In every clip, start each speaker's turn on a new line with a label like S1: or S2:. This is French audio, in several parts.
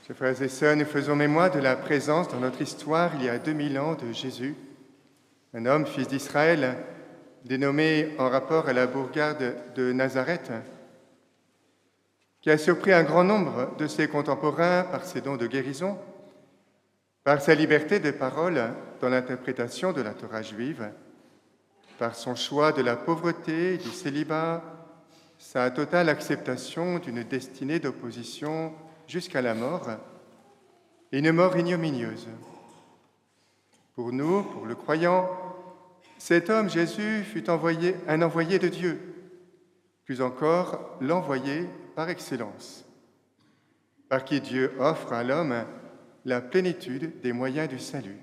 S1: Chers frères et sœurs, nous faisons mémoire de la présence dans notre histoire, il y a 2000 ans, de Jésus, un homme, fils d'Israël, dénommé en rapport à la bourgade de Nazareth, qui a surpris un grand nombre de ses contemporains par ses dons de guérison, par sa liberté de parole dans l'interprétation de la Torah juive, par son choix de la pauvreté, du célibat, sa totale acceptation d'une destinée d'opposition jusqu'à la mort, et une mort ignominieuse. Pour nous, pour le croyant, cet homme, Jésus, fut un envoyé de Dieu, plus encore l'envoyé par excellence, par qui Dieu offre à l'homme la plénitude des moyens du salut.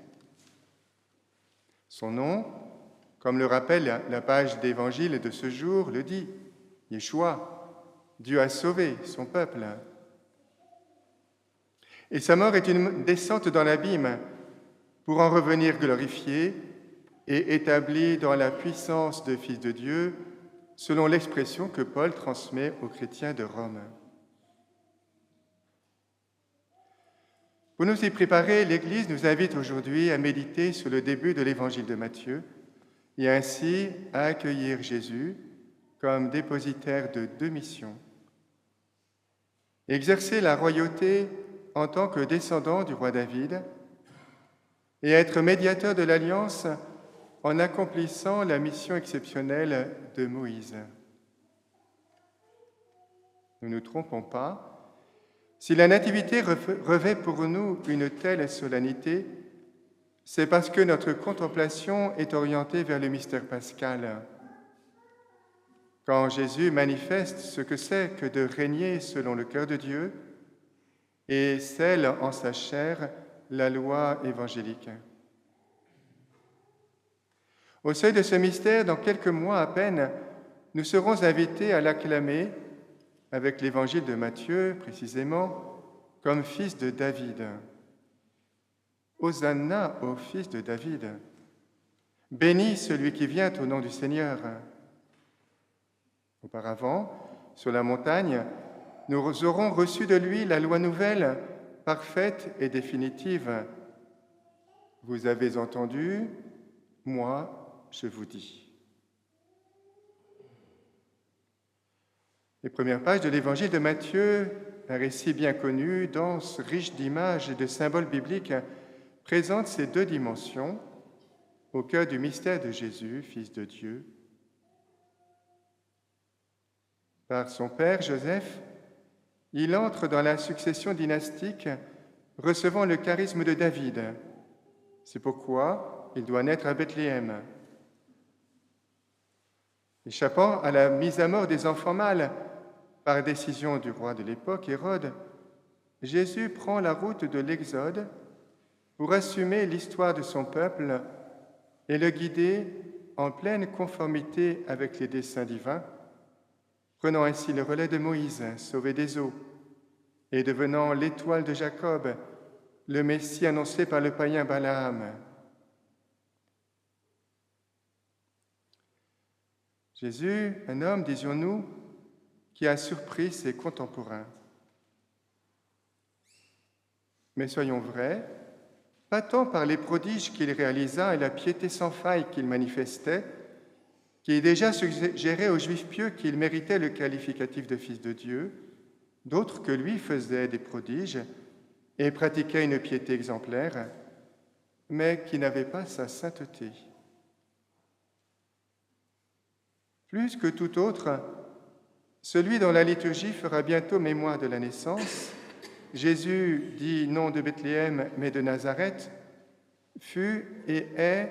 S1: Son nom, comme le rappelle la page d'évangile de ce jour, le dit, Yeshua, Dieu a sauvé son peuple. Et sa mort est une descente dans l'abîme pour en revenir glorifié et établi dans la puissance de Fils de Dieu, selon l'expression que Paul transmet aux chrétiens de Rome. Pour nous y préparer, l'Église nous invite aujourd'hui à méditer sur le début de l'Évangile de Matthieu et ainsi à accueillir Jésus comme dépositaire de deux missions. Exercer la royauté en tant que descendant du roi David et être médiateur de l'Alliance en accomplissant la mission exceptionnelle de Moïse. Ne nous trompons pas, si la Nativité revêt pour nous une telle solennité, c'est parce que notre contemplation est orientée vers le mystère pascal. Quand Jésus manifeste ce que c'est que de régner selon le cœur de Dieu et scelle en sa chair la loi évangélique. Au seuil de ce mystère, dans quelques mois à peine, nous serons invités à l'acclamer, avec l'évangile de Matthieu précisément, comme fils de David. Hosanna au fils de David. Béni celui qui vient au nom du Seigneur. Auparavant, sur la montagne, nous aurons reçu de lui la loi nouvelle, parfaite et définitive. Vous avez entendu, moi, je vous dis. Les premières pages de l'Évangile de Matthieu, un récit bien connu, dense, riche d'images et de symboles bibliques, présente ces deux dimensions au cœur du mystère de Jésus, Fils de Dieu. Par son père, Joseph, il entre dans la succession dynastique, recevant le charisme de David. C'est pourquoi il doit naître à Bethléem. Échappant à la mise à mort des enfants mâles par décision du roi de l'époque, Hérode, Jésus prend la route de l'Exode pour assumer l'histoire de son peuple et le guider en pleine conformité avec les desseins divins, prenant ainsi le relais de Moïse, sauvé des eaux, et devenant l'étoile de Jacob, le Messie annoncé par le païen Balaam. Jésus, un homme, disions-nous, qui a surpris ses contemporains. Mais soyons vrais, pas tant par les prodiges qu'il réalisa et la piété sans faille qu'il manifestait, qui déjà suggérait aux Juifs pieux qu'il méritait le qualificatif de Fils de Dieu, d'autres que lui faisaient des prodiges et pratiquaient une piété exemplaire, mais qui n'avaient pas sa sainteté. Plus que tout autre, celui dont la liturgie fera bientôt mémoire de la naissance, Jésus, dit non de Bethléem mais de Nazareth, fut et est,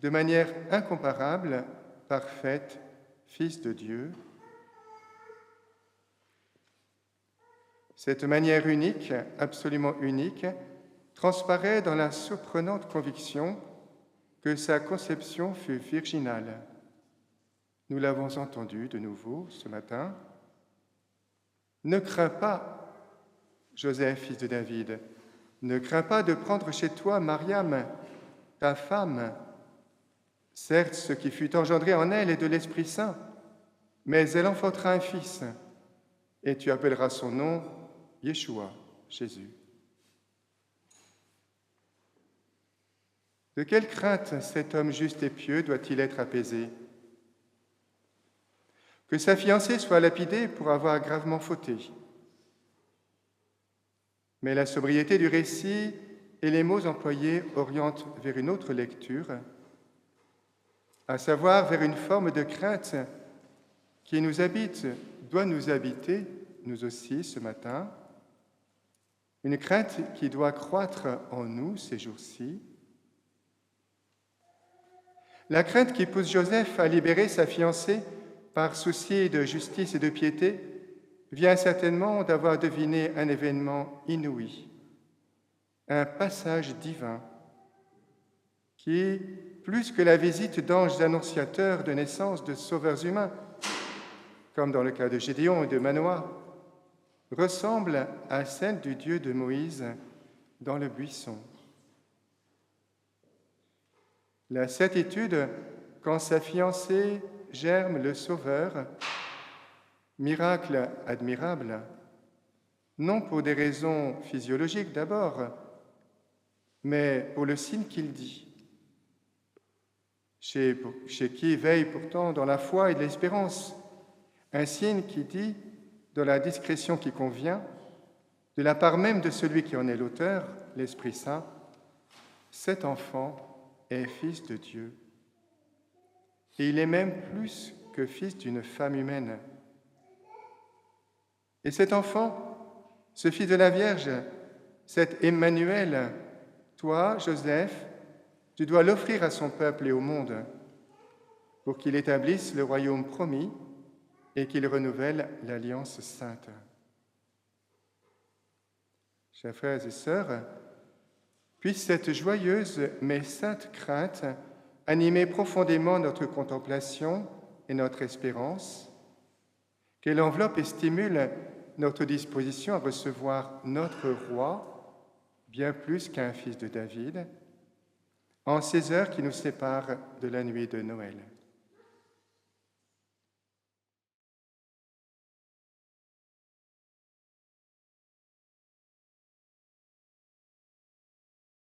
S1: de manière incomparable, parfaite, Fils de Dieu. Cette manière unique, absolument unique, transparaît dans la surprenante conviction que sa conception fut virginale. Nous l'avons entendu de nouveau ce matin. Ne crains pas, Joseph, fils de David, ne crains pas de prendre chez toi Mariam, ta femme. Certes, ce qui fut engendré en elle est de l'Esprit Saint, mais elle enfantera un fils, et tu appelleras son nom Yeshua, Jésus. De quelle crainte cet homme juste et pieux doit-il être apaisé? Que sa fiancée soit lapidée pour avoir gravement fauté. Mais la sobriété du récit et les mots employés orientent vers une autre lecture, à savoir vers une forme de crainte qui nous habite, doit nous habiter, nous aussi, ce matin, une crainte qui doit croître en nous ces jours-ci. La crainte qui pousse Joseph à libérer sa fiancée par souci de justice et de piété vient certainement d'avoir deviné un événement inouï, un passage divin qui, plus que la visite d'anges annonciateurs de naissance de sauveurs humains, comme dans le cas de Gédéon et de Manoah, ressemble à celle du Dieu de Moïse dans le buisson. La certitude qu'en sa fiancée germe le Sauveur, miracle admirable, non pour des raisons physiologiques d'abord, mais pour le signe qu'il dit, chez qui veille pourtant dans la foi et de l'espérance, un signe qui dit, dans la discrétion qui convient, de la part même de celui qui en est l'auteur, l'Esprit Saint, cet enfant est fils de Dieu. Et il est même plus que fils d'une femme humaine. Et cet enfant, ce fils de la Vierge, cet Emmanuel, toi, Joseph, tu dois l'offrir à son peuple et au monde pour qu'il établisse le royaume promis et qu'il renouvelle l'alliance sainte. Chers frères et sœurs, puisse cette joyeuse mais sainte crainte animer profondément notre contemplation et notre espérance, qu'elle enveloppe et stimule notre disposition à recevoir notre roi, bien plus qu'un fils de David, en ces heures qui nous séparent de la nuit de Noël.